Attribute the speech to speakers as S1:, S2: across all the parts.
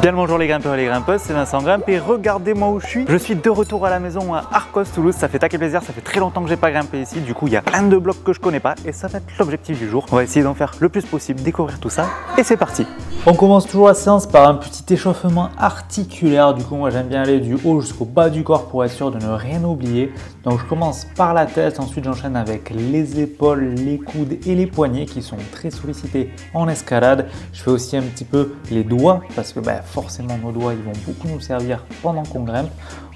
S1: Bien le bonjour les grimpeurs et les grimpeuses, c'est Vincent Grimpe et regardez-moi où je suis. Je suis de retour à la maison à Arcos, Toulouse. Ça fait taquet plaisir, ça fait très longtemps que j'ai pas grimpé ici. Du coup, il y a plein de blocs que je connais pas et ça va être l'objectif du jour. On va essayer d'en faire le plus possible, découvrir tout ça et c'est parti. On commence toujours la séance par un petit échauffement articulaire. Du coup, moi j'aime bien aller du haut jusqu'au bas du corps pour être sûr de ne rien oublier. Donc je commence par la tête, ensuite j'enchaîne avec les épaules, les coudes et les poignets qui sont très sollicités en escalade. Je fais aussi un petit peu les doigts parce que forcément nos doigts ils vont beaucoup nous servir pendant qu'on grimpe.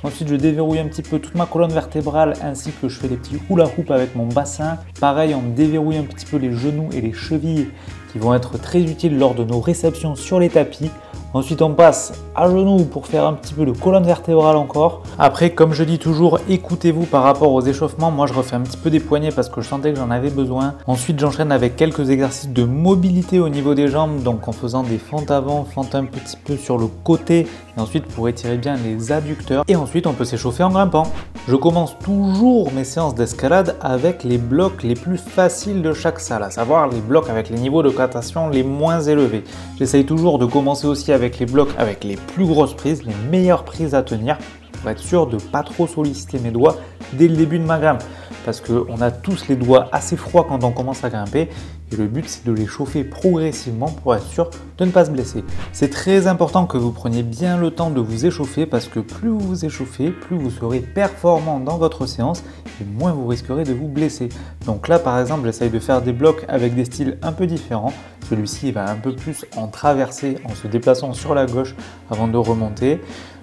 S1: Ensuite je déverrouille un petit peu toute ma colonne vertébrale ainsi que je fais des petits hula hoop avec mon bassin. Pareil, on déverrouille un petit peu les genoux et les chevilles qui vont être très utiles lors de nos réceptions sur les tapis. Ensuite on passe à genoux pour faire un petit peu de colonne vertébrale encore. Après, comme je dis toujours, écoutez-vous par rapport aux échauffements. Moi je refais un petit peu des poignets parce que je sentais que j'en avais besoin. Ensuite j'enchaîne avec quelques exercices de mobilité au niveau des jambes, donc en faisant des fentes avant, fentes un petit peu sur le côté et ensuite pour étirer bien les adducteurs. Et ensuite on peut s'échauffer en grimpant. Je commence toujours mes séances d'escalade avec les blocs les plus faciles de chaque salle, à savoir les blocs avec les niveaux de natation les moins élevés. J'essaye toujours de commencer aussi avec les blocs avec les plus grosses prises, les meilleures prises à tenir pour être sûr de ne pas trop solliciter mes doigts dès le début de ma grimpe. Parce qu'on a tous les doigts assez froids quand on commence à grimper et le but c'est de les chauffer progressivement pour être sûr de ne pas se blesser. C'est très important que vous preniez bien le temps de vous échauffer parce que plus vous vous échauffez, plus vous serez performant dans votre séance et moins vous risquerez de vous blesser. Donc là par exemple j'essaye de faire des blocs avec des styles un peu différents. Celui-ci va un peu plus en traversée en se déplaçant sur la gauche avant de remonter.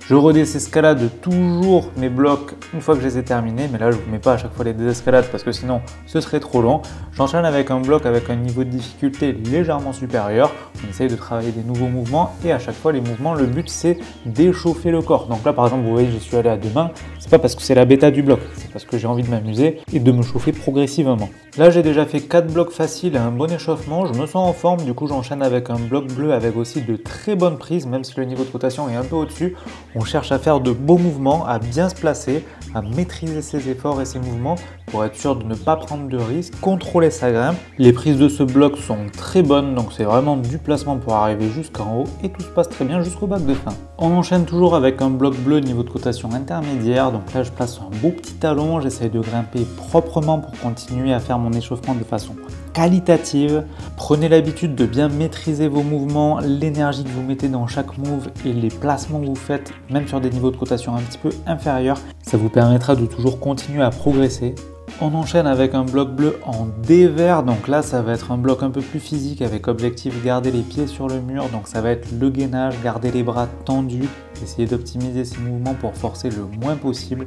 S1: Je redésescalade toujours mes blocs une fois que je les ai terminés, mais là je ne vous mets pas à chaque fois les désescalades parce que sinon ce serait trop long. J'enchaîne avec un bloc avec un niveau de difficulté légèrement supérieur. On essaye de travailler des nouveaux mouvements et à chaque fois les mouvements, le but c'est d'échauffer le corps. Donc là par exemple vous voyez j'y suis allé à 2 mains, c'est pas parce que c'est la bêta du bloc, c'est parce que j'ai envie de m'amuser et de me chauffer progressivement. Là j'ai déjà fait 4 blocs faciles et un bon échauffement, je me sens en forme, du coup j'enchaîne avec un bloc bleu avec aussi de très bonnes prises, même si le niveau de rotation est un peu au-dessus. On cherche à faire de beaux mouvements, à bien se placer, à maîtriser ses efforts et ses mouvements pour être sûr de ne pas prendre de risques, contrôler sa grimpe. Les prises de ce bloc sont très bonnes, donc c'est vraiment du placement pour arriver jusqu'en haut et tout se passe très bien jusqu'au bac de fin. On enchaîne toujours avec un bloc bleu niveau de cotation intermédiaire, donc là je place un beau petit talon, j'essaye de grimper proprement pour continuer à faire mon échauffement de façon qualitative. Prenez l'habitude de bien maîtriser vos mouvements, l'énergie que vous mettez dans chaque move et les placements que vous faites, même sur des niveaux de cotation un petit peu inférieurs. Ça vous permettra de toujours continuer à progresser. On enchaîne avec un bloc bleu en dévers, donc là ça va être un bloc un peu plus physique avec objectif garder les pieds sur le mur, donc ça va être le gainage, garder les bras tendus, essayer d'optimiser ces mouvements pour forcer le moins possible.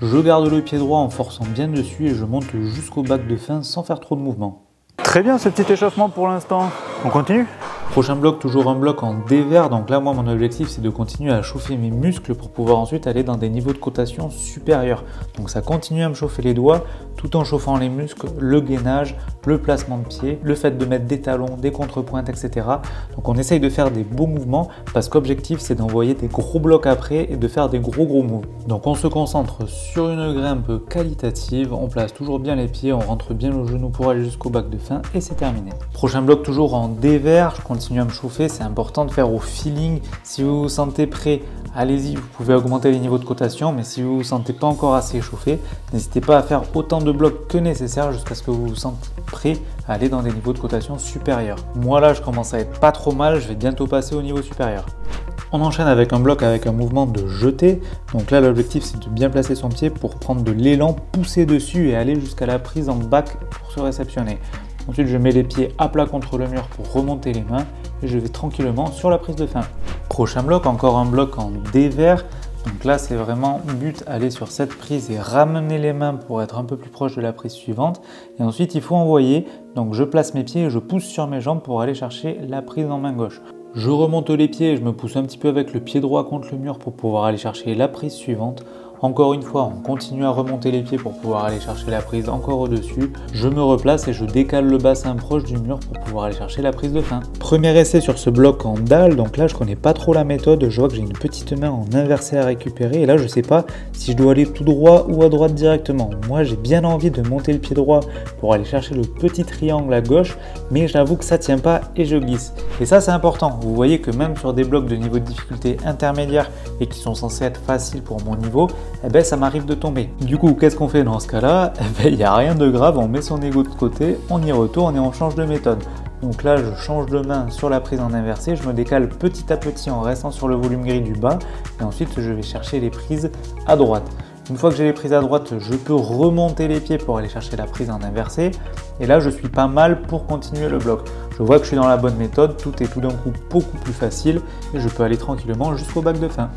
S1: Je garde le pied droit en forçant bien dessus et je monte jusqu'au bac de fin sans faire trop de mouvements. Très bien ce petit échauffement pour l'instant, on continue ? Prochain bloc, toujours un bloc en dévers, donc là moi mon objectif c'est de continuer à chauffer mes muscles pour pouvoir ensuite aller dans des niveaux de cotation supérieurs. Donc ça continue à me chauffer les doigts tout en chauffant les muscles, le gainage, le placement de pied, le fait de mettre des talons, des contrepointes, etc. Donc on essaye de faire des beaux mouvements parce qu'objectif c'est d'envoyer des gros blocs après et de faire des gros moves. Donc on se concentre sur une grimpe qualitative, on place toujours bien les pieds, on rentre bien le genou pour aller jusqu'au bac de fin et c'est terminé. Prochain bloc toujours en dévers, je continue à me chauffer, c'est important de faire au feeling. Si vous vous sentez prêt, allez-y, vous pouvez augmenter les niveaux de cotation, mais si vous vous sentez pas encore assez échauffé, n'hésitez pas à faire autant de blocs que nécessaire jusqu'à ce que vous vous sentez prêt à aller dans des niveaux de cotation supérieurs. Moi là, je commence à être pas trop mal, je vais bientôt passer au niveau supérieur. On enchaîne avec un bloc avec un mouvement de jeté. Donc là, l'objectif c'est de bien placer son pied pour prendre de l'élan, pousser dessus et aller jusqu'à la prise en back pour se réceptionner. Ensuite, je mets les pieds à plat contre le mur pour remonter les mains et je vais tranquillement sur la prise de fin. Prochain bloc, encore un bloc en dévers. Donc là, c'est vraiment but, aller sur cette prise et ramener les mains pour être un peu plus proche de la prise suivante. Et ensuite, il faut envoyer. Donc je place mes pieds et je pousse sur mes jambes pour aller chercher la prise en main gauche. Je remonte les pieds et je me pousse un petit peu avec le pied droit contre le mur pour pouvoir aller chercher la prise suivante. Encore une fois, on continue à remonter les pieds pour pouvoir aller chercher la prise encore au-dessus. Je me replace et je décale le bassin proche du mur pour pouvoir aller chercher la prise de fin. Premier essai sur ce bloc en dalle, donc là je connais pas trop la méthode, je vois que j'ai une petite main en inversé à récupérer et là je sais pas si je dois aller tout droit ou à droite directement. Moi j'ai bien envie de monter le pied droit pour aller chercher le petit triangle à gauche, mais j'avoue que ça tient pas et je glisse. Et ça c'est important, vous voyez que même sur des blocs de niveau de difficulté intermédiaire et qui sont censés être faciles pour mon niveau, eh ben ça m'arrive de tomber. Du coup qu'est-ce qu'on fait dans ce cas-là? Eh ben il n'y a rien de grave, on met son ego de côté, on y retourne et on change de méthode. Donc là je change de main sur la prise en inversé, je me décale petit à petit en restant sur le volume gris du bas et ensuite je vais chercher les prises à droite. Une fois que j'ai les prises à droite, je peux remonter les pieds pour aller chercher la prise en inversé. Et là, je suis pas mal pour continuer le bloc. Je vois que je suis dans la bonne méthode, tout est tout d'un coup beaucoup plus facile et je peux aller tranquillement jusqu'au bac de fin.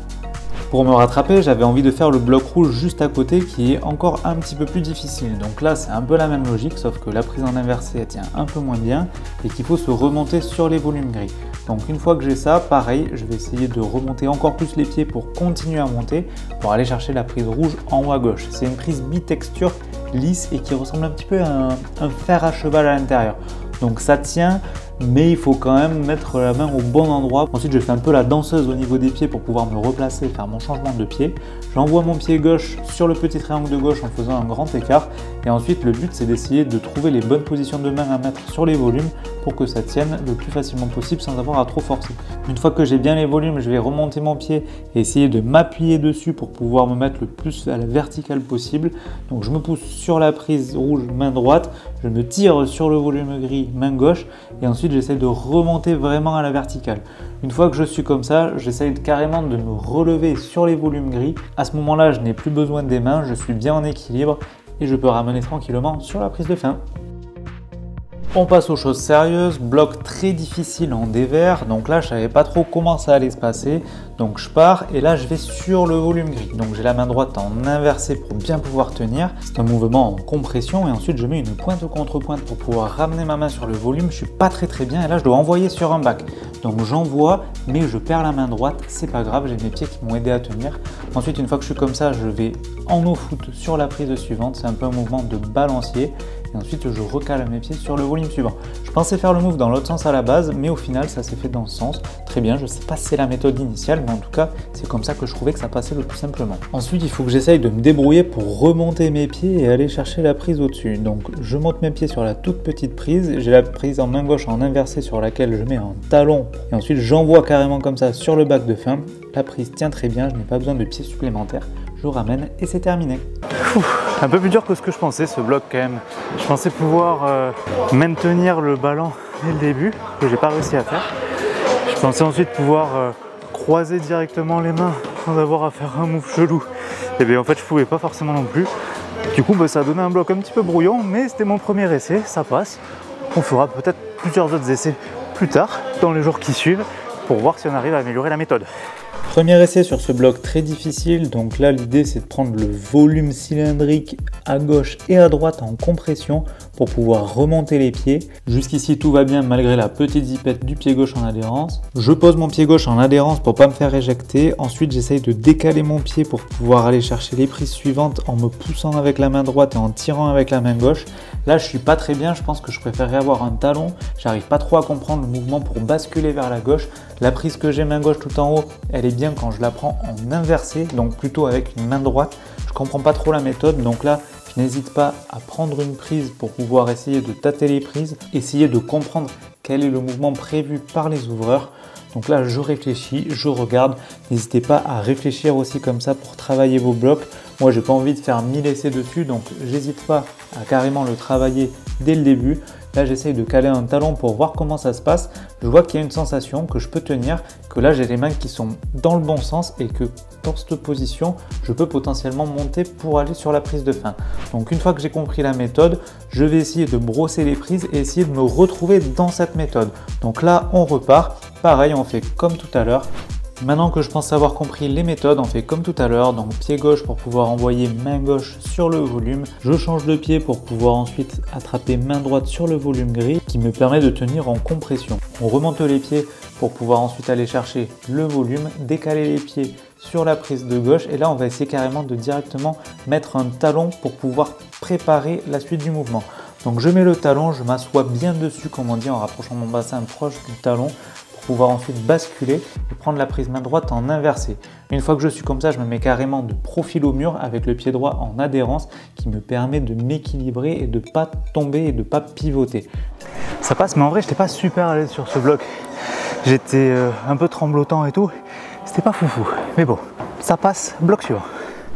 S1: Pour me rattraper, j'avais envie de faire le bloc rouge juste à côté qui est encore un petit peu plus difficile. Donc là, c'est un peu la même logique, sauf que la prise en inversé elle tient un peu moins bien et qu'il faut se remonter sur les volumes gris. Donc une fois que j'ai ça, pareil, je vais essayer de remonter encore plus les pieds pour continuer à monter, pour aller chercher la prise rouge en haut à gauche. C'est une prise bitexture lisse et qui ressemble un petit peu à un fer à cheval à l'intérieur. Donc ça tient, mais il faut quand même mettre la main au bon endroit. Ensuite, je fais un peu la danseuse au niveau des pieds pour pouvoir me replacer, faire mon changement de pied. J'envoie mon pied gauche sur le petit triangle de gauche en faisant un grand écart. Et ensuite, le but, c'est d'essayer de trouver les bonnes positions de main à mettre sur les volumes pour que ça tienne le plus facilement possible sans avoir à trop forcer. Une fois que j'ai bien les volumes, je vais remonter mon pied et essayer de m'appuyer dessus pour pouvoir me mettre le plus à la verticale possible. Donc, je me pousse sur la prise rouge, main droite. Je me tire sur le volume gris, main gauche. Et ensuite, j'essaie de remonter vraiment à la verticale. Une fois que je suis comme ça, j'essaie carrément de me relever sur les volumes gris. À ce moment-là, je n'ai plus besoin des mains, je suis bien en équilibre et je peux ramener tranquillement sur la prise de fin. On passe aux choses sérieuses, bloc très difficile en dévers, donc là je savais pas trop comment ça allait se passer, donc je pars et là je vais sur le volume gris, donc j'ai la main droite en inversé pour bien pouvoir tenir, c'est un mouvement en compression et ensuite je mets une pointe contre pointe pour pouvoir ramener ma main sur le volume, je suis pas très bien et là je dois envoyer sur un bac, donc j'envoie mais je perds la main droite, c'est pas grave, j'ai mes pieds qui m'ont aidé à tenir. Ensuite une fois que je suis comme ça, je vais en no-foot sur la prise suivante, c'est un peu un mouvement de balancier. Et ensuite je recale mes pieds sur le volume suivant. Je pensais faire le move dans l'autre sens à la base, mais au final ça s'est fait dans ce sens. Très bien, je ne sais pas si c'est la méthode initiale, mais en tout cas c'est comme ça que je trouvais que ça passait le plus simplement. Ensuite il faut que j'essaye de me débrouiller pour remonter mes pieds et aller chercher la prise au-dessus. Donc je monte mes pieds sur la toute petite prise, j'ai la prise en main gauche en inversé sur laquelle je mets un talon et ensuite j'envoie carrément comme ça sur le bac de fin. La prise tient très bien, je n'ai pas besoin de pieds supplémentaires. Je ramène et c'est terminé. Un peu plus dur que ce que je pensais ce bloc quand même. Je pensais pouvoir maintenir le ballon dès le début, que j'ai pas réussi à faire. Je pensais ensuite pouvoir croiser directement les mains sans avoir à faire un move chelou. Et bien en fait je pouvais pas forcément non plus. Du coup ça a donné un bloc un petit peu brouillon, mais c'était mon premier essai, ça passe. On fera peut-être plusieurs autres essais plus tard, dans les jours qui suivent, pour voir si on arrive à améliorer la méthode. Premier essai sur ce bloc très difficile, donc là l'idée c'est de prendre le volume cylindrique à gauche et à droite en compression pour pouvoir remonter les pieds. Jusqu'ici tout va bien malgré la petite zipette du pied gauche en adhérence. Je pose mon pied gauche en adhérence pour pas me faire éjecter. Ensuite j'essaye de décaler mon pied pour pouvoir aller chercher les prises suivantes en me poussant avec la main droite et en tirant avec la main gauche. Là je suis pas très bien, je pense que je préférerais avoir un talon. J'arrive pas trop à comprendre le mouvement pour basculer vers la gauche. La prise que j'ai main gauche tout en haut, elle est bien quand je la prends en inversé, donc plutôt avec une main droite. Je comprends pas trop la méthode, donc là je n'hésite pas à prendre une prise pour pouvoir essayer de tâter les prises, essayer de comprendre quel est le mouvement prévu par les ouvreurs. Donc là je réfléchis, je regarde, n'hésitez pas à réfléchir aussi comme ça pour travailler vos blocs. Moi j'ai pas envie de faire 1000 essais dessus, donc j'hésite pas à carrément le travailler dès le début. Là j'essaye de caler un talon pour voir comment ça se passe. Je vois qu'il y a une sensation que je peux tenir, que là j'ai les mains qui sont dans le bon sens et que dans cette position je peux potentiellement monter pour aller sur la prise de fin. Donc une fois que j'ai compris la méthode, je vais essayer de brosser les prises et essayer de me retrouver dans cette méthode. Donc là on repart, pareil on fait comme tout à l'heure,
S2: Maintenant que je pense avoir compris les méthodes, on fait comme tout à l'heure, donc pied gauche pour pouvoir envoyer main gauche sur le volume. Je change de pied pour pouvoir ensuite attraper main droite sur le volume gris qui me permet de tenir en compression. On remonte les pieds pour pouvoir ensuite aller chercher le volume, décaler les pieds sur la prise de gauche et là on va essayer carrément de directement mettre un talon pour pouvoir préparer la suite du mouvement. Donc je mets le talon, je m'assois bien dessus comme on dit en rapprochant mon bassin proche du talon pour pouvoir ensuite basculer et prendre la prise main droite en inversé. Une fois que je suis comme ça, je me mets carrément de profil au mur avec le pied droit en adhérence qui me permet de m'équilibrer et de ne pas tomber et de ne pas pivoter.
S1: Ça passe mais en vrai j'étais pas super à l'aise sur ce bloc. J'étais un peu tremblotant et tout. C'était pas foufou, mais bon, ça passe, bloc suivant.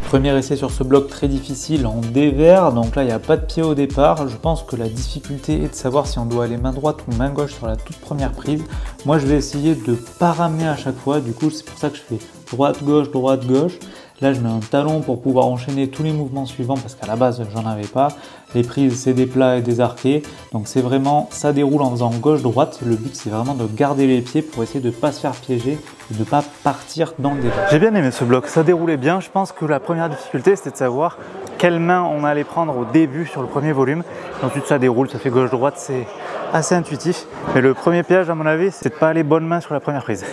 S2: Premier essai sur ce bloc très difficile en dévers, donc là il n'y a pas de pied au départ. Je pense que la difficulté est de savoir si on doit aller main droite ou main gauche sur la toute première prise. Moi je vais essayer de ne pas ramener à chaque fois, du coup c'est pour ça que je fais droite-gauche, droite-gauche. Là je mets un talon pour pouvoir enchaîner tous les mouvements suivants parce qu'à la base j'en avais pas. Les prises c'est des plats et des arqués, donc c'est vraiment, ça déroule en faisant gauche-droite. Le but c'est vraiment de garder les pieds pour essayer de ne pas se faire piéger et de ne pas partir dans le débat.
S1: J'ai bien aimé ce bloc, ça déroulait bien. Je pense que la première difficulté c'était de savoir quelle main on allait prendre au début sur le premier volume. Et ensuite ça déroule, ça fait gauche-droite, c'est assez intuitif. Mais le premier piège à mon avis c'est de pas aller bonne main sur la première prise.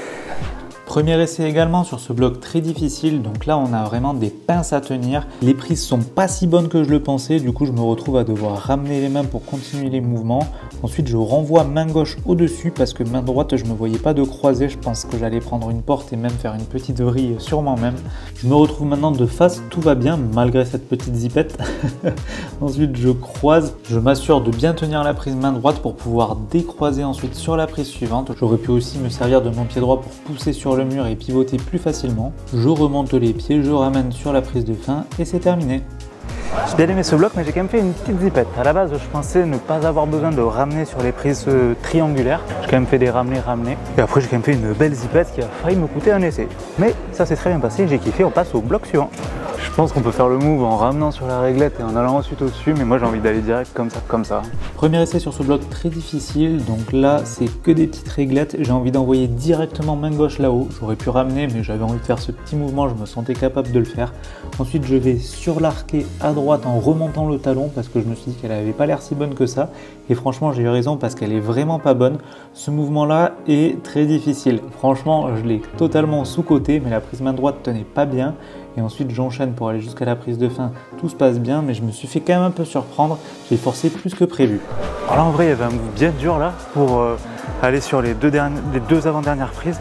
S2: Premier essai également sur ce bloc très difficile, donc là on a vraiment des pinces à tenir. Les prises sont pas si bonnes que je le pensais, du coup je me retrouve à devoir ramener les mains pour continuer les mouvements. Ensuite je renvoie main gauche au-dessus parce que main droite je me voyais pas de croiser, je pense que j'allais prendre une porte et même faire une petite vrille sur moi-même. Je me retrouve maintenant de face, tout va bien malgré cette petite zipette. Ensuite je croise, je m'assure de bien tenir la prise main droite pour pouvoir décroiser ensuite sur la prise suivante. J'aurais pu aussi me servir de mon pied droit pour pousser sur le mur et pivoter plus facilement. Je remonte les pieds, je ramène sur la prise de fin et c'est terminé.
S1: J'ai bien aimé ce bloc mais j'ai quand même fait une petite zipette. À la base je pensais ne pas avoir besoin de ramener sur les prises triangulaires. J'ai quand même fait des ramenés. Et après j'ai quand même fait une belle zipette qui a failli me coûter un essai. Mais ça s'est très bien passé, j'ai kiffé, on passe au bloc suivant. Je pense qu'on peut faire le move en ramenant sur la réglette et en allant ensuite au-dessus, mais moi j'ai envie d'aller direct comme ça.
S2: Premier essai sur ce bloc très difficile, donc là c'est que des petites réglettes, j'ai envie d'envoyer directement main gauche là-haut. J'aurais pu ramener mais j'avais envie de faire ce petit mouvement, je me sentais capable de le faire. Ensuite je vais sur l'arqué à droite en remontant le talon parce que je me suis dit qu'elle n'avait pas l'air si bonne que ça. Et franchement j'ai eu raison parce qu'elle est vraiment pas bonne. Ce mouvement là est très difficile. Franchement je l'ai totalement sous-coté mais la prise main droite tenait pas bien. Et ensuite j'enchaîne pour aller jusqu'à la prise de fin, tout se passe bien, mais je me suis fait quand même un peu surprendre, j'ai forcé plus que prévu.
S1: Alors là en vrai il y avait un move bien dur là pour aller sur les deux avant-dernières prises.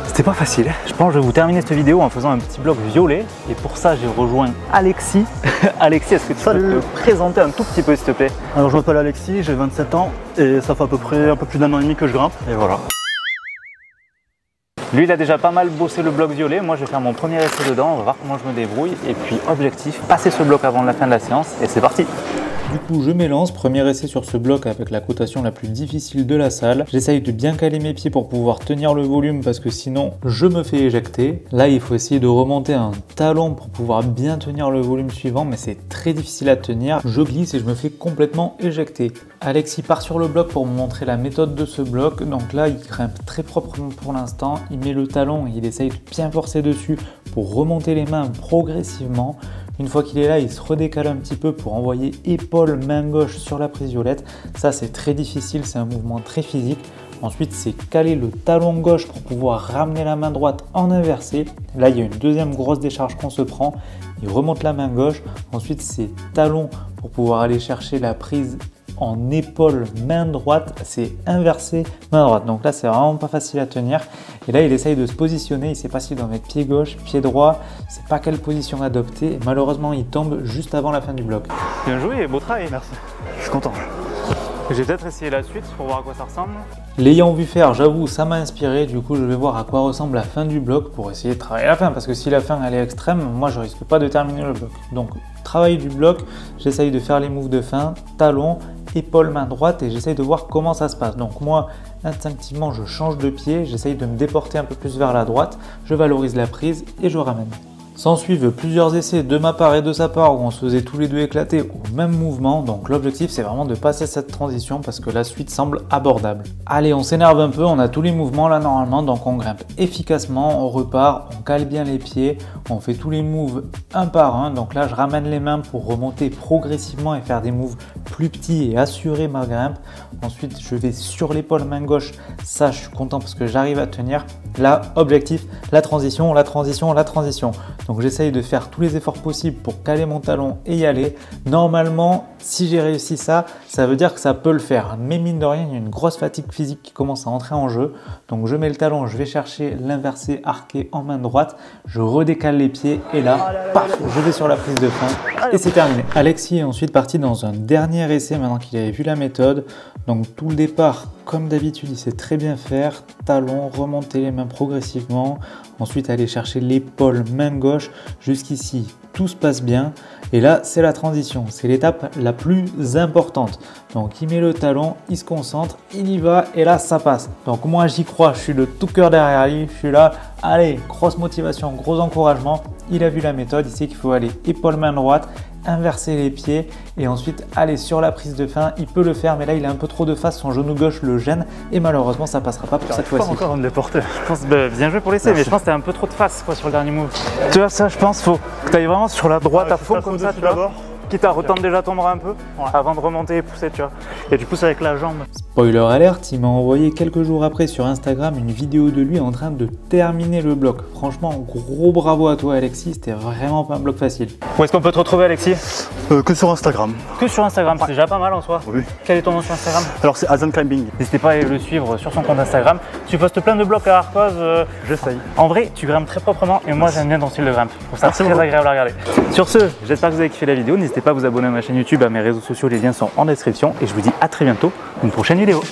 S1: C'était pas facile. Je pense que je vais vous terminer cette vidéo en faisant un petit bloc violet et pour ça j'ai rejoint Alexis. Alexis, est-ce que tu peux te présenter un tout petit peu s'il te plaît?
S3: Alors je m'appelle Alexis, j'ai 27 ans et ça fait à peu près un peu plus d'un an et demi que je grimpe et voilà.
S1: Lui, il a déjà pas mal bossé le bloc violet. Moi, je vais faire mon premier essai dedans. On va voir comment je me débrouille. Et puis, objectif, passer ce bloc avant la fin de la séance. Et c'est parti.
S2: Du coup, je m'élance. Premier essai sur ce bloc avec la cotation la plus difficile de la salle. J'essaye de bien caler mes pieds pour pouvoir tenir le volume parce que sinon, je me fais éjecter. Là, il faut essayer de remonter un talon pour pouvoir bien tenir le volume suivant, mais c'est très difficile à tenir. Je glisse et je me fais complètement éjecter. Alexis part sur le bloc pour me montrer la méthode de ce bloc. Donc là, il grimpe très proprement pour l'instant. Il met le talon et il essaye de bien forcer dessus pour remonter les mains progressivement. Une fois qu'il est là, il se redécale un petit peu pour envoyer épaule, main gauche sur la prise violette. Ça, c'est très difficile, c'est un mouvement très physique. Ensuite, c'est caler le talon gauche pour pouvoir ramener la main droite en inversé. Là, il y a une deuxième grosse décharge qu'on se prend. Il remonte la main gauche. Ensuite, c'est talon pour pouvoir aller chercher la prise en épaule, main droite, c'est inversé, main droite. Donc là, c'est vraiment pas facile à tenir. Et là, il essaye de se positionner. Il ne sait pas s'il doit mettre pied gauche, pied droit. Il ne sait pas quelle position adopter. Et malheureusement, il tombe juste avant la fin du bloc.
S1: Bien joué, beau travail.
S3: Merci, je suis content.
S1: Je vais peut-être essayer la suite pour voir à quoi ça ressemble.
S2: L'ayant vu faire, j'avoue, ça m'a inspiré. Du coup, je vais voir à quoi ressemble la fin du bloc pour essayer de travailler la fin. Parce que si la fin elle est extrême, moi je risque pas de terminer le bloc. Donc, travail du bloc, j'essaye de faire les moves de fin, talon, épaule, main droite et j'essaye de voir comment ça se passe. Donc moi, instinctivement, je change de pied, j'essaye de me déporter un peu plus vers la droite, je valorise la prise et je ramène. S'en suivent plusieurs essais de ma part et de sa part où on se faisait tous les deux éclater au même mouvement. Donc l'objectif c'est vraiment de passer cette transition parce que la suite semble abordable. Allez, on s'énerve un peu, on a tous les mouvements là normalement, donc on grimpe efficacement, on repart, on cale bien les pieds, on fait tous les moves un par un. Donc là je ramène les mains pour remonter progressivement et faire des moves plus petits et assurer ma grimpe. Ensuite je vais sur l'épaule main gauche, ça je suis content parce que j'arrive à tenir. Là, objectif, la transition, la transition, la transition. Donc j'essaye de faire tous les efforts possibles pour caler mon talon et y aller. Normalement, si j'ai réussi ça, ça veut dire que ça peut le faire. Mais mine de rien, il y a une grosse fatigue physique qui commence à entrer en jeu. Donc je mets le talon, je vais chercher l'inversé arqué en main droite, je redécale les pieds et là, paf, je vais sur la prise de frein et c'est terminé. Alexis est ensuite parti dans un dernier essai maintenant qu'il avait vu la méthode. Donc tout le départ, comme d'habitude, il sait très bien faire. Talon, remonter les mains progressivement. Ensuite, aller chercher l'épaule, main gauche. Jusqu'ici, tout se passe bien. Et là, c'est la transition. C'est l'étape la plus importante. Donc, il met le talon, il se concentre, il y va et là, ça passe. Donc, moi, j'y crois. Je suis de tout cœur derrière lui. Je suis là. Allez, grosse motivation, gros encouragement. Il a vu la méthode. Il sait qu'il faut aller épaule, main droite, inverser les pieds et ensuite aller sur la prise de frein. Il peut le faire, mais là il a un peu trop de face, son genou gauche le gêne et malheureusement ça passera pas pour cette fois-ci.
S3: Pas encore à me les porter.
S1: Je pense, bien joué pour l'essai, mais je pense que t'as un peu trop de face quoi, sur le dernier move. Tu vois, ça je pense faut que tu ailles vraiment sur la droite à fond comme ça, tu vois. Quitte à retendre déjà ton bras un peu avant de remonter et pousser, tu vois. Et tu pousses avec la jambe.
S2: Spoiler alerte, il m'a envoyé quelques jours après sur Instagram une vidéo de lui en train de terminer le bloc. Franchement, gros bravo à toi Alexis, c'était vraiment pas un bloc facile.
S1: Où est-ce qu'on peut te retrouver Alexis?
S3: Que sur Instagram.
S1: Que sur Instagram, c'est déjà pas mal en soi.
S3: Oui.
S1: Quel est ton nom sur Instagram?
S3: Alors c'est Azan Climbing.
S1: N'hésitez pas à aller le suivre sur son compte Instagram. Tu postes plein de blocs à Arcos.
S3: J'essaye.
S1: En vrai, tu grimpes très proprement et moi j'aime bien ton style de grimpe. Je trouve ça
S3: Merci
S1: très
S3: beaucoup.
S1: agréable à regarder. Sur ce, j'espère que vous avez kiffé la vidéo. N'hésitez pas à vous abonner à ma chaîne YouTube, à mes réseaux sociaux, les liens sont en description. Et je vous dis à très bientôt pour une prochaine vidéo.